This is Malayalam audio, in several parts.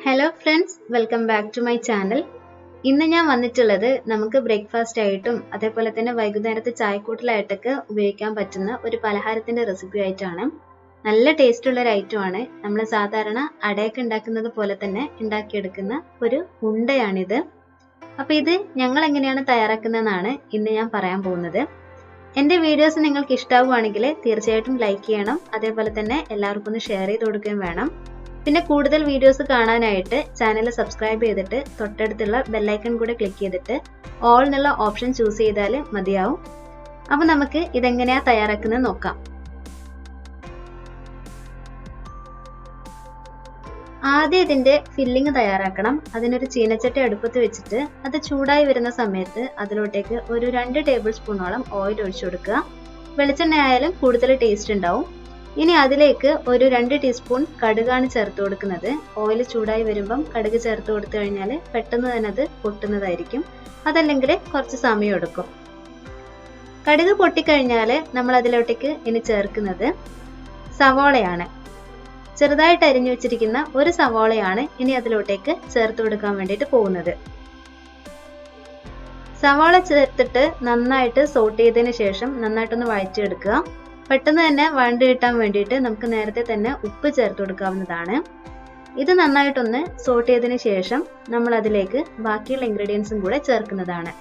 Hello friends, welcome back to my channel. ഇന്ന് ഞാൻ വന്നിട്ടുള്ളത് നമുക്ക് ബ്രേക്ക്ഫാസ്റ്റ് ആയിട്ടും അതേപോലെ തന്നെ വൈകുന്നേരത്തെ ചായക്കൂട്ടിലായിട്ടൊക്കെ ഉപയോഗിക്കാൻ പറ്റുന്ന ഒരു പലഹാരത്തിന്റെ റെസിപ്പി ആയിട്ടാണ്. നല്ല ടേസ്റ്റ് ഉള്ള ഒരു ഐറ്റമാണ്. നമ്മൾ സാധാരണ അടയൊക്കെ ഉണ്ടാക്കുന്നത് പോലെ തന്നെ ഉണ്ടാക്കിയെടുക്കുന്ന ഒരു ഉണ്ടയാണിത്. അപ്പോൾ ഇത് ഞങ്ങൾ എങ്ങനെയാണ് തയ്യാറാക്കുന്നതെന്നാണ് ഇന്ന് ഞാൻ പറയാൻ പോകുന്നത്. എൻ്റെ വീഡിയോസ് നിങ്ങൾക്ക് ഇഷ്ടമാവുകയാണെങ്കിൽ തീർച്ചയായിട്ടും ലൈക്ക് ചെയ്യണം. അതേപോലെ തന്നെ എല്ലാവർക്കും ഒന്ന് ഷെയർ ചെയ്ത് കൊടുക്കുകയും വേണം. പിന്നെ കൂടുതൽ വീഡിയോസ് കാണാനായിട്ട് ചാനൽ സബ്സ്ക്രൈബ് ചെയ്തിട്ട് തൊട്ടടുത്തുള്ള ബെല്ലൈക്കൺ കൂടെ ക്ലിക്ക് ചെയ്തിട്ട് ഓൾ എന്നുള്ള ഓപ്ഷൻ ചൂസ് ചെയ്താൽ മതിയാവും. അപ്പോൾ നമുക്ക് ഇതെങ്ങനെയാണ് തയ്യാറാക്കുന്നത് നോക്കാം. ആദ്യം ഇതിന്റെ ഫില്ലിംഗ് തയ്യാറാക്കണം. അതിനൊരു ചീനച്ചട്ടി അടുപ്പത്ത് വെച്ചിട്ട് അത് ചൂടായി വരുന്ന സമയത്ത് അതിലോട്ടേക്ക് ഒരു 2 ടേബിൾ സ്പൂണോളം ഓയിൽ ഒഴിച്ചു കൊടുക്കുക. വെളിച്ചെണ്ണ ആയാലും കൂടുതൽ ടേസ്റ്റ് ഉണ്ടാവും. ഇനി അതിലേക്ക് ഒരു 2 ടീസ്പൂൺ കടുകാണ് ചേർത്ത് കൊടുക്കുന്നത്. ഓയിൽ ചൂടായി വരുമ്പം കടുക് ചേർത്ത് കൊടുത്തു കഴിഞ്ഞാൽ പെട്ടെന്ന് തന്നെ അത് പൊട്ടുന്നതായിരിക്കും. അതല്ലെങ്കിൽ കുറച്ച് സമയം എടുക്കും. കടുക് പൊട്ടിക്കഴിഞ്ഞാൽ നമ്മൾ അതിലോട്ടേക്ക് ഇനി ചേർക്കുന്നത് സവാളയാണ്. ചെറുതായിട്ട് അരിഞ്ഞു വെച്ചിരിക്കുന്ന ഒരു സവാളയാണ് ഇനി അതിലോട്ടേക്ക് ചേർത്ത് കൊടുക്കാൻ വേണ്ടിയിട്ട് പോകുന്നത്. സവാള ചേർത്തിട്ട് നന്നായിട്ട് സോട്ട് ചെയ്തതിന് ശേഷം നന്നായിട്ടൊന്ന് വഴറ്റിയെടുക്കുക. പെട്ടെന്ന് തന്നെ വഴണ്ട് കിട്ടാൻ വേണ്ടിയിട്ട് നമുക്ക് നേരത്തെ തന്നെ ഉപ്പ് ചേർത്ത് കൊടുക്കാവുന്നതാണ്. ഇത് നന്നായിട്ടൊന്ന് സോട്ട് ചെയ്തതിന് ശേഷം നമ്മൾ അതിലേക്ക് ബാക്കിയുള്ള ഇൻഗ്രീഡിയൻസും കൂടെ ചേർക്കുന്നതാണ്.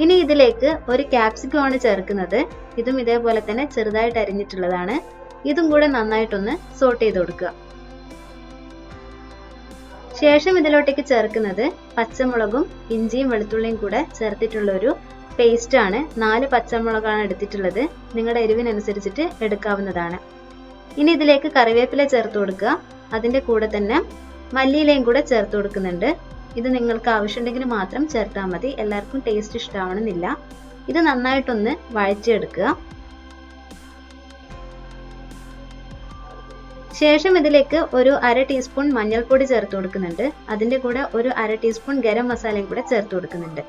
ഇനി ഇതിലേക്ക് ഒരു ക്യാപ്സിക്കം ആണ് ചേർക്കുന്നത്. ഇതും ഇതേപോലെ തന്നെ ചെറുതായിട്ട് അരിഞ്ഞിട്ടുള്ളതാണ്. ഇതും കൂടെ നന്നായിട്ടൊന്ന് സോട്ട് ചെയ്ത് കൊടുക്കുക. ശേഷം ഇതിലോട്ടേക്ക് ചേർക്കുന്നത് പച്ചമുളകും ഇഞ്ചിയും വെളുത്തുള്ളിയും കൂടെ ചേർത്തിട്ടുള്ള ഒരു പേസ്റ്റ് ആണ്. 4 പച്ചമുളകാണ് എടുത്തിട്ടുള്ളത്. നിങ്ങളുടെ എരിവിനനുസരിച്ചിട്ട് എടുക്കാവുന്നതാണ്. ഇനി ഇതിലേക്ക് കറിവേപ്പില ചേർത്ത് കൊടുക്കുക. അതിന്റെ കൂടെ തന്നെ മല്ലിയിലയും കൂടെ ചേർത്ത് കൊടുക്കുന്നുണ്ട്. ഇത് നിങ്ങൾക്ക് ആവശ്യമുണ്ടെങ്കിൽ മാത്രം ചേർത്താൽ മതി. എല്ലാവർക്കും ടേസ്റ്റ് ഇഷ്ടമാവണമെന്നില്ല. ഇത് നന്നായിട്ടൊന്ന് വഴറ്റിയെടുക്കുക. ശേഷം ഇതിലേക്ക് ഒരു 1/2 ടീസ്പൂൺ മഞ്ഞൾപ്പൊടി ചേർത്ത് കൊടുക്കുന്നുണ്ട്. അതിന്റെ കൂടെ ഒരു 1/2 ടീസ്പൂൺ ഗരം മസാലയും കൂടെ ചേർത്ത് കൊടുക്കുന്നുണ്ട്.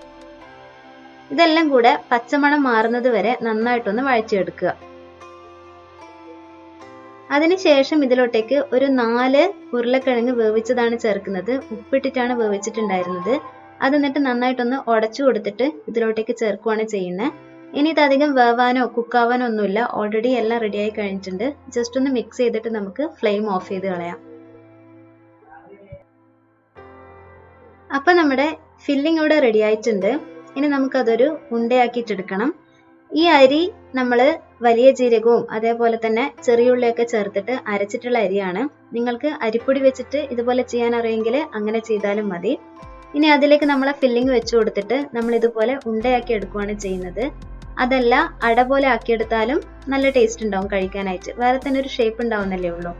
ഇതെല്ലാം കൂടെ പച്ചമണം മാറുന്നത് വരെ നന്നായിട്ടൊന്ന് വഴറ്റിയെടുക്കുക. അതിനുശേഷം ഇതിലോട്ടേക്ക് ഒരു 4 ഉരുളക്കിഴങ്ങ് വേവിച്ചതാണ് ചേർക്കുന്നത്. ഉപ്പിട്ടിട്ടാണ് വേവിച്ചിട്ടുണ്ടായിരുന്നത്. അത് എന്നിട്ട് നന്നായിട്ടൊന്ന് ഉടച്ചു കൊടുത്തിട്ട് ഇതിലോട്ടേക്ക് ചേർക്കുകയാണ് ചെയ്യുന്നത്. ഇനി ഇത് അധികം വേവാനോ കുക്കാവാനോ ഒന്നുമില്ല. ഓൾറെഡി എല്ലാം റെഡിയായി കഴിഞ്ഞിട്ടുണ്ട്. ജസ്റ്റ് ഒന്ന് മിക്സ് ചെയ്തിട്ട് നമുക്ക് ഫ്ലെയിം ഓഫ് ചെയ്ത് കളയാം. അപ്പൊ നമ്മുടെ ഫില്ലിംഗ് ഇവിടെ റെഡി ആയിട്ടുണ്ട്. ഇനി നമുക്കതൊരു ഉണ്ടയാക്കിയിട്ടെടുക്കണം. ഈ അരി നമ്മൾ വലിയ ജീരകവും അതേപോലെ തന്നെ ചെറിയുള്ളിയൊക്കെ ചേർത്തിട്ട് അരച്ചിട്ടുള്ള അരിയാണ്. നിങ്ങൾക്ക് അരിപ്പൊടി വെച്ചിട്ട് ഇതുപോലെ ചെയ്യാൻ അറിയെങ്കിൽ അങ്ങനെ ചെയ്താലും മതി. ഇനി അതിലേക്ക് നമ്മളെ ഫില്ലിംഗ് വെച്ചു കൊടുത്തിട്ട് നമ്മൾ ഇതുപോലെ ഉണ്ടയാക്കി എടുക്കുകയാണ് ചെയ്യുന്നത്. അതല്ല അട പോലെ ആക്കിയെടുത്താലും നല്ല ടേസ്റ്റ് ഉണ്ടാവും കഴിക്കാനായിട്ട്. വേറെ തന്നെ ഒരു ഷേപ്പ് ഉണ്ടാവുന്നല്ലേ ഉള്ളൂ.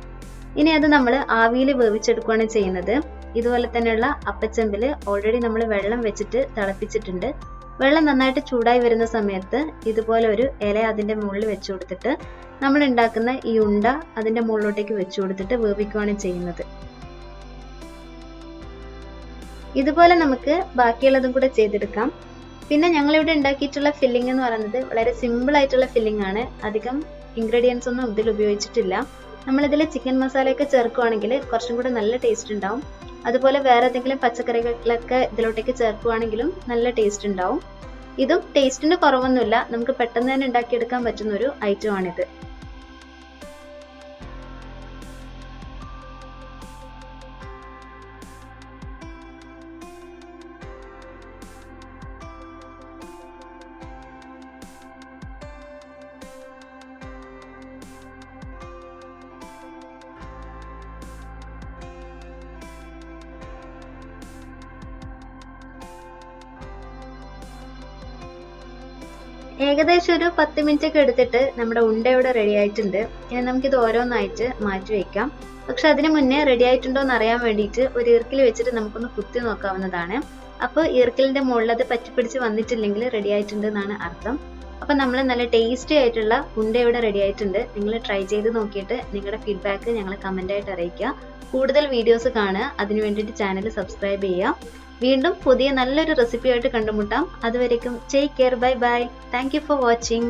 ഇനി അത് നമ്മൾ ആവിയിൽ വേവിച്ചെടുക്കുകയാണ് ചെയ്യുന്നത്. ഇതുപോലെ തന്നെയുള്ള അപ്പച്ചമ്പിൽ ഓൾറെഡി നമ്മൾ വെള്ളം വെച്ചിട്ട് തിളപ്പിച്ചിട്ടുണ്ട്. വെള്ളം നന്നായിട്ട് ചൂടായി വരുന്ന സമയത്ത് ഇതുപോലെ ഒരു ഇല അതിന്റെ മുകളിൽ വെച്ചു കൊടുത്തിട്ട് നമ്മൾ ഉണ്ടാക്കുന്ന ഈ ഉണ്ട അതിന്റെ മുകളിലോട്ടേക്ക് വെച്ചു കൊടുത്തിട്ട് വേവിക്കുകയാണ് ചെയ്യുന്നത്. ഇതുപോലെ നമുക്ക് ബാക്കിയുള്ളതും കൂടെ ചെയ്തെടുക്കാം. പിന്നെ ഞങ്ങളിവിടെ ഉണ്ടാക്കിയിട്ടുള്ള ഫില്ലിംഗ് എന്ന് പറയുന്നത് വളരെ സിമ്പിൾ ആയിട്ടുള്ള ഫില്ലിംഗ് ആണ്. അധികം ഇൻഗ്രീഡിയൻസ് ഒന്നും ഇതിൽ ഉപയോഗിച്ചിട്ടില്ല. നമ്മളിതിൽ ചിക്കൻ മസാലയൊക്കെ ചേർക്കുകയാണെങ്കിൽ കുറച്ചും കൂടെ നല്ല ടേസ്റ്റ് ഉണ്ടാവും. അതുപോലെ വേറെ ഏതെങ്കിലും പച്ചക്കറികളൊക്കെ ഇതിലോട്ടേക്ക് ചേർക്കുകയാണെങ്കിലും നല്ല ടേസ്റ്റ് ഉണ്ടാവും. ഇതും ടേസ്റ്റിന് കുറവൊന്നുമില്ല. നമുക്ക് പെട്ടെന്ന് തന്നെ ഉണ്ടാക്കിയെടുക്കാൻ പറ്റുന്ന ഒരു ഐറ്റം ആണിത്. ഏകദേശം ഒരു 10 മിനിറ്റ് ഒക്കെ എടുത്തിട്ട് നമ്മുടെ ഉണ്ട ഇവിടെ റെഡി ആയിട്ടുണ്ട്. ഇനി നമുക്കിത് ഓരോന്നായിട്ട് മാറ്റി വെക്കാം. പക്ഷെ അതിന് മുന്നേ റെഡി ആയിട്ടുണ്ടോ എന്ന് അറിയാൻ വേണ്ടിയിട്ട് ഒരു ഈർക്കിൽ വെച്ചിട്ട് നമുക്കൊന്ന് കുത്തി നോക്കാവുന്നതാണ്. അപ്പോൾ ഈർക്കിലിന്റെ മുകളിൽ അത് പറ്റിപ്പിടിച്ച് വന്നിട്ടില്ലെങ്കിൽ റെഡി ആയിട്ടുണ്ട് എന്നാണ് അർത്ഥം. അപ്പം നമ്മൾ നല്ല ടേസ്റ്റി ആയിട്ടുള്ള ഉണ്ട ഇവിടെ റെഡി ആയിട്ടുണ്ട്. നിങ്ങൾ ട്രൈ ചെയ്ത് നോക്കിയിട്ട് നിങ്ങളുടെ ഫീഡ്ബാക്ക് ഞങ്ങളെ കമൻ്റായിട്ട് അറിയിക്കുക. കൂടുതൽ വീഡിയോസ് കാണുക. അതിനു വേണ്ടിയിട്ട് ചാനൽ സബ്സ്ക്രൈബ് ചെയ്യുക. വീണ്ടും പുതിയ നല്ലൊരു റെസിപ്പിയായിട്ട് കണ്ടുമുട്ടാം. അതുവരേക്കും take care. Bye bye. Thank you for watching.